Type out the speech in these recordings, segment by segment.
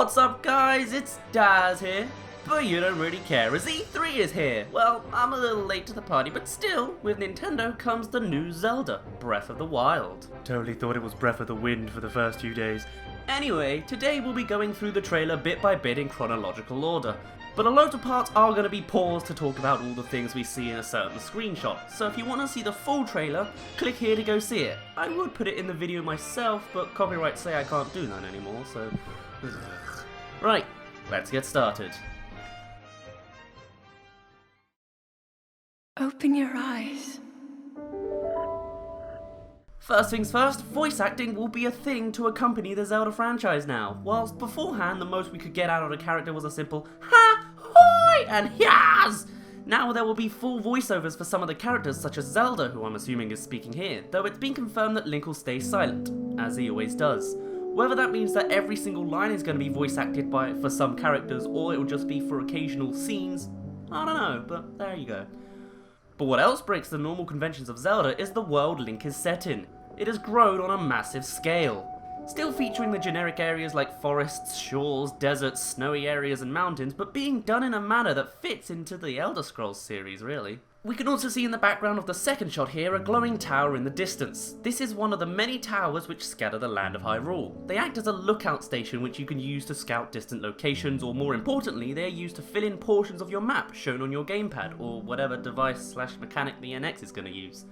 What's up guys, it's Daz here, but you don't really care as E3 is here. Well, I'm a little late to the party, but still, with Nintendo comes the new Zelda, Breath of the Wild. Totally thought it was Breath of the Wind for the first few days. Anyway, today we'll be going through the trailer bit by bit in chronological order, but a lot of parts are going to be paused to talk about all the things we see in a certain screenshot, so if you want to see the full trailer, click here to go see it. I would put it in the video myself, but copyright say I can't do that anymore, so... Right, let's get started. Open your eyes. First things first, voice acting will be a thing to accompany the Zelda franchise now. Whilst beforehand the most we could get out of the character was a simple ha, hoi, and yas! Now there will be full voiceovers for some of the characters such as Zelda, who I'm assuming is speaking here, though it's been confirmed that Link will stay silent, as he always does. Whether that means that every single line is going to be voice acted for some characters, or it will just be for occasional scenes, I don't know, but there you go. But what else breaks the normal conventions of Zelda is the world Link is set in. It has grown on a massive scale. Still featuring the generic areas like forests, shores, deserts, snowy areas and mountains, but being done in a manner that fits into the Elder Scrolls series, really. We can also see in the background of the second shot here a glowing tower in the distance. This is one of the many towers which scatter the land of Hyrule. They act as a lookout station which you can use to scout distant locations, or more importantly, they are used to fill in portions of your map shown on your gamepad, or whatever device/mechanic the NX is going to use.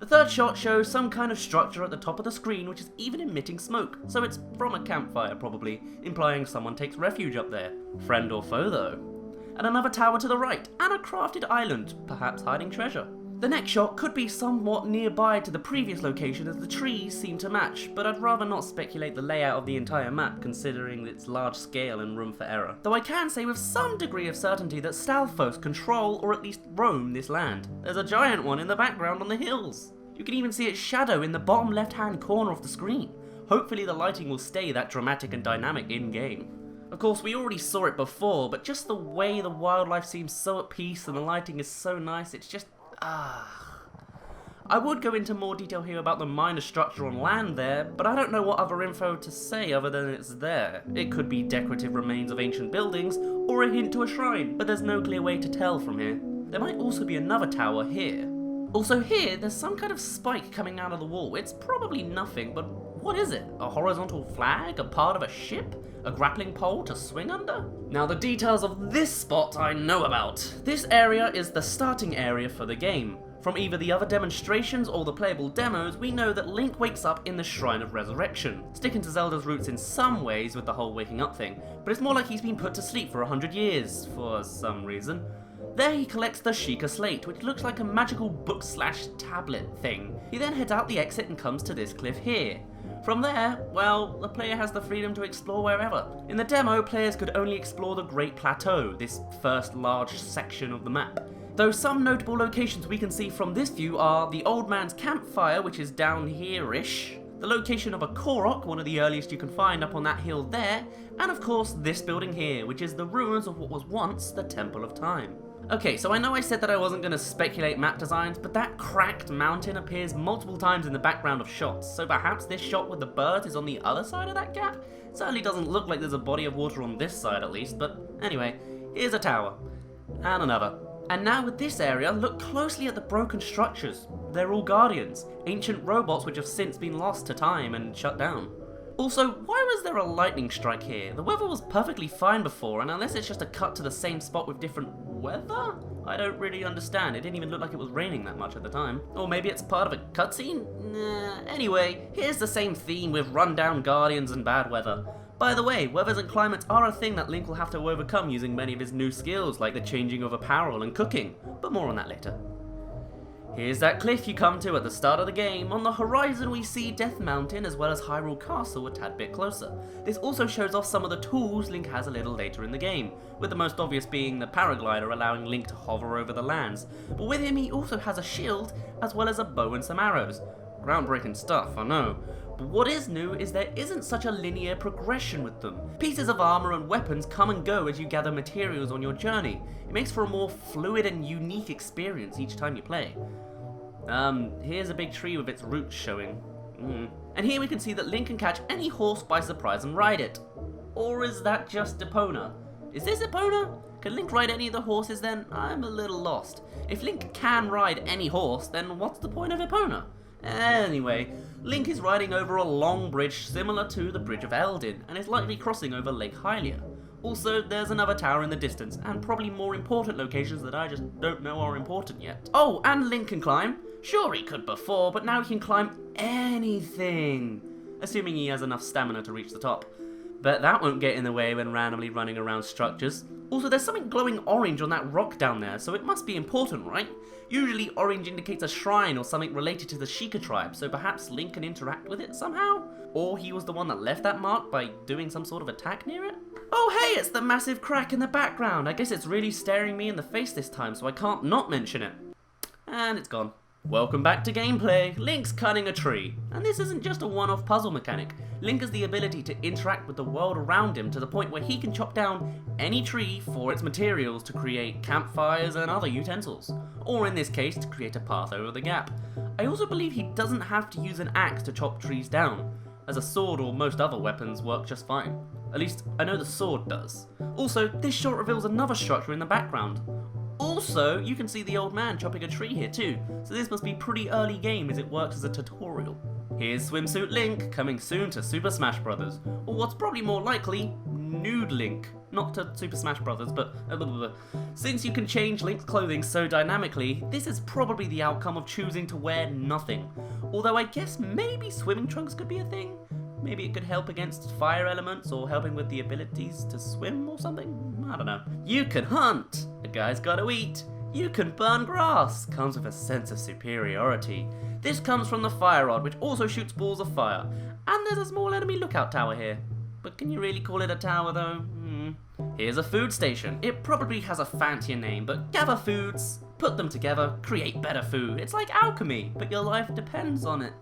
The third shot shows some kind of structure at the top of the screen which is even emitting smoke, so it's from a campfire probably, implying someone takes refuge up there. Friend or foe though. And another tower to the right, and a crafted island, perhaps hiding treasure. The next shot could be somewhat nearby to the previous location as the trees seem to match, but I'd rather not speculate the layout of the entire map considering its large scale and room for error. Though I can say with some degree of certainty that Stalfos control or at least roam this land. There's a giant one in the background on the hills. You can even see its shadow in the bottom left hand corner of the screen. Hopefully the lighting will stay that dramatic and dynamic in game. Of course, we already saw it before, but just the way the wildlife seems so at peace and the lighting is so nice, it's just... I would go into more detail here about the minor structure on land there, but I don't know what other info to say other than it's there. It could be decorative remains of ancient buildings, or a hint to a shrine, but there's no clear way to tell from here. There might also be another tower here. Also here, there's some kind of spike coming out of the wall. It's probably nothing, but what is it? A horizontal flag? A part of a ship? A grappling pole to swing under? Now the details of this spot I know about. This area is the starting area for the game. From either the other demonstrations or the playable demos, we know that Link wakes up in the Shrine of Resurrection, sticking to Zelda's roots in some ways with the whole waking up thing, but it's more like he's been put to sleep for 100 years, for some reason. There he collects the Sheikah Slate, which looks like a magical book/tablet thing. He then heads out the exit and comes to this cliff here. From there, well, the player has the freedom to explore wherever. In the demo, players could only explore the Great Plateau, this first large section of the map. Though some notable locations we can see from this view are the Old Man's Campfire, which is down here-ish, the location of a Korok, one of the earliest you can find up on that hill there, and of course this building here, which is the ruins of what was once the Temple of Time. Okay, so I know I said that I wasn't going to speculate map designs, but that cracked mountain appears multiple times in the background of shots, so perhaps this shot with the bird is on the other side of that gap? Certainly doesn't look like there's a body of water on this side at least, but anyway, here's a tower. And another. And now with this area, look closely at the broken structures. They're all guardians, ancient robots which have since been lost to time and shut down. Also, why was there a lightning strike here? The weather was perfectly fine before, and unless it's just a cut to the same spot with different weather? I don't really understand. It didn't even look like it was raining that much at the time. Or maybe it's part of a cutscene? Nah. Anyway, here's the same theme with rundown guardians and bad weather. By the way, weathers and climates are a thing that Link will have to overcome using many of his new skills, like the changing of apparel and cooking, but more on that later. Here's that cliff you come to at the start of the game. On the horizon we see Death Mountain as well as Hyrule Castle a tad bit closer. This also shows off some of the tools Link has a little later in the game, with the most obvious being the paraglider allowing Link to hover over the lands. But with him he also has a shield as well as a bow and some arrows. Groundbreaking stuff, I know. But what is new is there isn't such a linear progression with them. Pieces of armor and weapons come and go as you gather materials on your journey. It makes for a more fluid and unique experience each time you play. Here's a big tree with its roots showing. And here we can see that Link can catch any horse by surprise and ride it. Or is that just Epona? Is this Epona? Can Link ride any of the horses then? I'm a little lost. If Link can ride any horse, then what's the point of Epona? Anyway, Link is riding over a long bridge similar to the Bridge of Eldin, and is likely crossing over Lake Hylia. Also, there's another tower in the distance, and probably more important locations that I just don't know are important yet. Oh, and Link can climb. Sure, he could before, but now he can climb anything. Assuming he has enough stamina to reach the top. But that won't get in the way when randomly running around structures. Also, there's something glowing orange on that rock down there, so it must be important, right? Usually orange indicates a shrine or something related to the Sheikah tribe, so perhaps Link can interact with it somehow? Or he was the one that left that mark by doing some sort of attack near it? Oh hey, it's the massive crack in the background. I guess it's really staring me in the face this time, so I can't not mention it. And it's gone. Welcome back to gameplay. Link's cutting a tree. And this isn't just a one-off puzzle mechanic. Link has the ability to interact with the world around him to the point where he can chop down any tree for its materials to create campfires and other utensils. Or in this case, to create a path over the gap. I also believe he doesn't have to use an axe to chop trees down, as a sword or most other weapons work just fine. At least, I know the sword does. Also, this shot reveals another structure in the background. Also, you can see the old man chopping a tree here too, so this must be pretty early game as it works as a tutorial. Here's Swimsuit Link, coming soon to Super Smash Bros. Or what's probably more likely, Nude Link. Not to Super Smash Bros, but since you can change Link's clothing so dynamically, this is probably the outcome of choosing to wear nothing. Although I guess maybe swimming trunks could be a thing? Maybe it could help against fire elements or helping with the abilities to swim or something? I don't know. You can hunt! A guy's gotta eat! You can burn grass! Comes with a sense of superiority. This comes from the fire rod, which also shoots balls of fire. And there's a small enemy lookout tower here. But can you really call it a tower though? Here's a food station. It probably has a fancier name, but gather foods, put them together, create better food. It's like alchemy, but your life depends on it.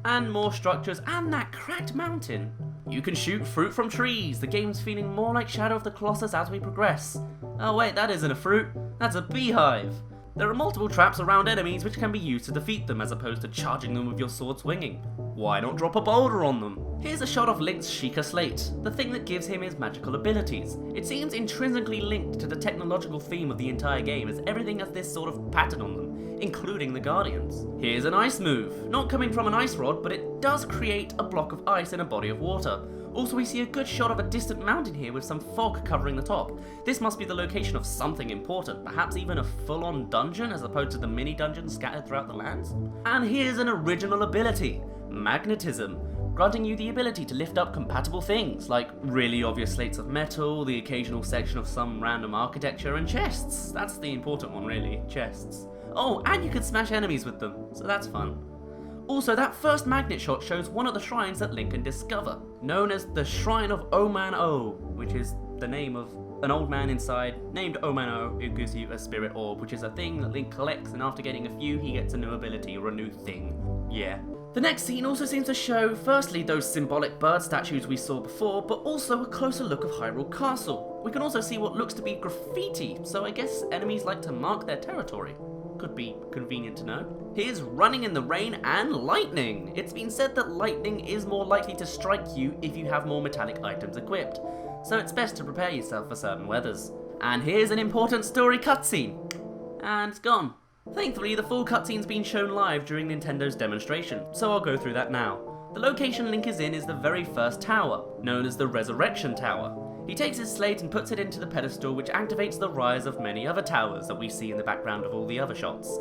And more structures, and that cracked mountain. You can shoot fruit from trees. The game's feeling more like Shadow of the Colossus as we progress. Oh wait, that isn't a fruit, that's a beehive. There are multiple traps around enemies which can be used to defeat them as opposed to charging them with your sword swinging. Why not drop a boulder on them? Here's a shot of Link's Sheikah Slate, the thing that gives him his magical abilities. It seems intrinsically linked to the technological theme of the entire game as everything has this sort of pattern on them, including the Guardians. Here's an ice move, not coming from an ice rod, but it does create a block of ice in a body of water. Also, we see a good shot of a distant mountain here with some fog covering the top. This must be the location of something important, perhaps even a full-on dungeon as opposed to the mini-dungeons scattered throughout the lands. And here's an original ability, magnetism, granting you the ability to lift up compatible things, like really obvious slates of metal, the occasional section of some random architecture, and chests. That's the important one really, chests. Oh, and you can smash enemies with them, so that's fun. Also, that first magnet shot shows one of the shrines that Link can discover, known as the Shrine of Oman-O, which is the name of an old man inside named Oman-O who gives you a spirit orb, which is a thing that Link collects, and after getting a few, he gets a new ability or a new thing. Yeah. The next scene also seems to show, firstly, those symbolic bird statues we saw before, but also a closer look of Hyrule Castle. We can also see what looks to be graffiti, so I guess enemies like to mark their territory. Could be convenient to know. Here's running in the rain and lightning. It's been said that lightning is more likely to strike you if you have more metallic items equipped, so it's best to prepare yourself for certain weathers. And here's an important story cutscene. And it's gone. Thankfully, the full cutscene's been shown live during Nintendo's demonstration, so I'll go through that now. The location Link is in is the very first tower, known as the Resurrection Tower. He takes his slate and puts it into the pedestal, which activates the rise of many other towers that we see in the background of all the other shots.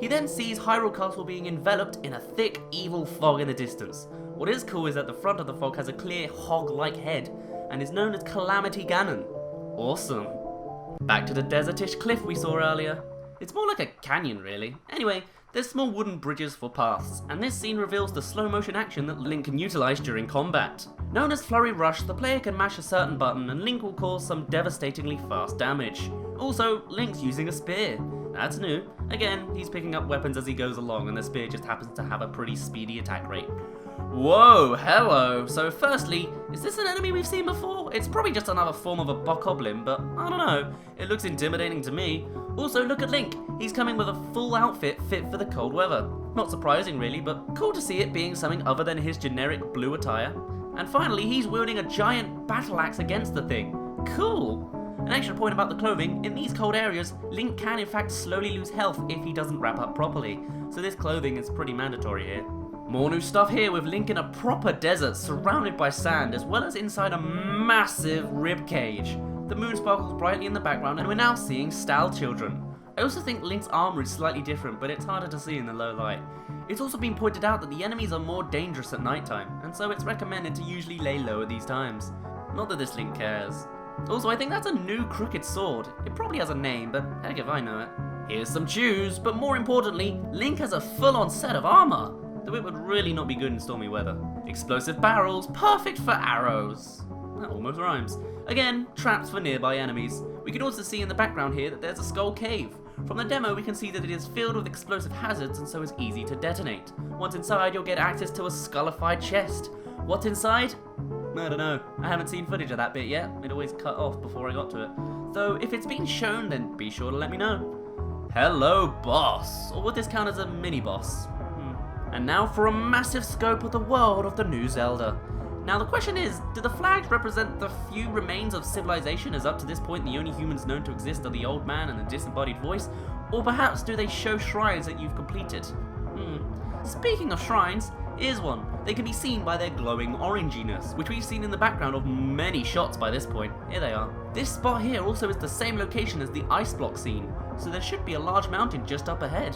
He then sees Hyrule Castle being enveloped in a thick, evil fog in the distance. What is cool is that the front of the fog has a clear hog-like head, and is known as Calamity Ganon. Awesome. Back to the desertish cliff we saw earlier. It's more like a canyon, really. Anyway, there's small wooden bridges for paths, and this scene reveals the slow-motion action that Link can utilize during combat. Known as Flurry Rush, the player can mash a certain button and Link will cause some devastatingly fast damage. Also, Link's using a spear. That's new. Again, he's picking up weapons as he goes along, and the spear just happens to have a pretty speedy attack rate. Whoa, hello. So firstly, is this an enemy we've seen before? It's probably just another form of a bokoblin, but I don't know. It looks intimidating to me. Also, look at Link. He's coming with a full outfit fit for the cold weather. Not surprising really, but cool to see it being something other than his generic blue attire. And finally, he's wielding a giant battle axe against the thing. Cool! An extra point about the clothing, in these cold areas, Link can in fact slowly lose health if he doesn't wrap up properly, so this clothing is pretty mandatory here. More new stuff here with Link in a proper desert surrounded by sand, as well as inside a massive rib cage. The moon sparkles brightly in the background, and we're now seeing Style Children. I also think Link's armor is slightly different, but it's harder to see in the low light. It's also been pointed out that the enemies are more dangerous at nighttime, and so it's recommended to usually lay low at these times. Not that this Link cares. Also, I think that's a new crooked sword. It probably has a name, but heck if I know it. Here's some shoes, but more importantly, Link has a full-on set of armor, though it would really not be good in stormy weather. Explosive barrels, perfect for arrows. That almost rhymes. Again, traps for nearby enemies. We can also see in the background here that there's a skull cave. From the demo, we can see that it is filled with explosive hazards and so is easy to detonate. Once inside, you'll get access to a skullified chest. What's inside? I don't know. I haven't seen footage of that bit yet. It always cut off before I got to it. Though, if it's been shown, then be sure to let me know. Hello, boss. Or would this count as a mini-boss? And now for a massive scope of the world of the new Zelda. Now the question is, do the flags represent the few remains of civilization, as up to this point the only humans known to exist are the old man and the disembodied voice? Or perhaps do they show shrines that you've completed? Speaking of shrines, here's one. They can be seen by their glowing oranginess, which we've seen in the background of many shots by this point. Here they are. This spot here also is the same location as the ice block scene, so there should be a large mountain just up ahead.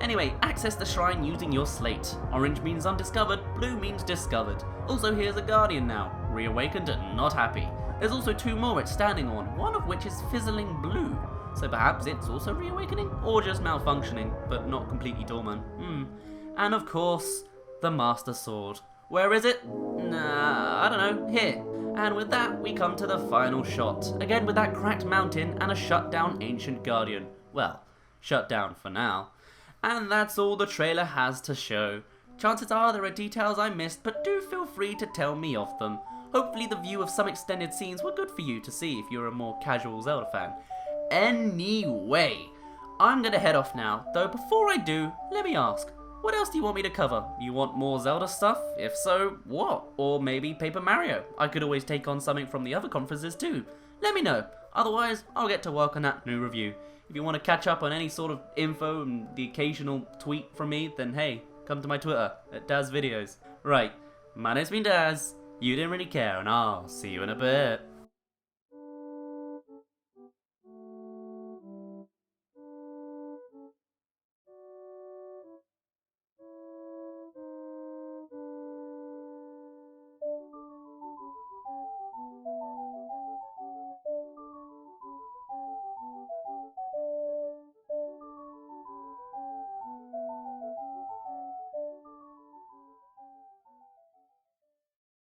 Anyway, access the shrine using your slate. Orange means undiscovered, blue means discovered. Also, here's a guardian now, reawakened and not happy. There's also two more it's standing on, one of which is fizzling blue. So perhaps it's also reawakening, or just malfunctioning, but not completely dormant. And of course, the Master Sword. Where is it? Nah, I don't know, here. And with that, we come to the final shot. Again with that cracked mountain and a shut down ancient guardian. Well, shut down for now. And that's all the trailer has to show. Chances are there are details I missed, but do feel free to tell me of them. Hopefully the view of some extended scenes were good for you to see if you're a more casual Zelda fan. Anyway, I'm gonna head off now, though before I do, let me ask, what else do you want me to cover? You want more Zelda stuff? If so, what? Or maybe Paper Mario? I could always take on something from the other conferences too. Let me know. Otherwise, I'll get to work on that new review. If you want to catch up on any sort of info and the occasional tweet from me, then hey, come to my Twitter, at DazVideos. Right, my name's been Daz, you didn't really care, and I'll see you in a bit.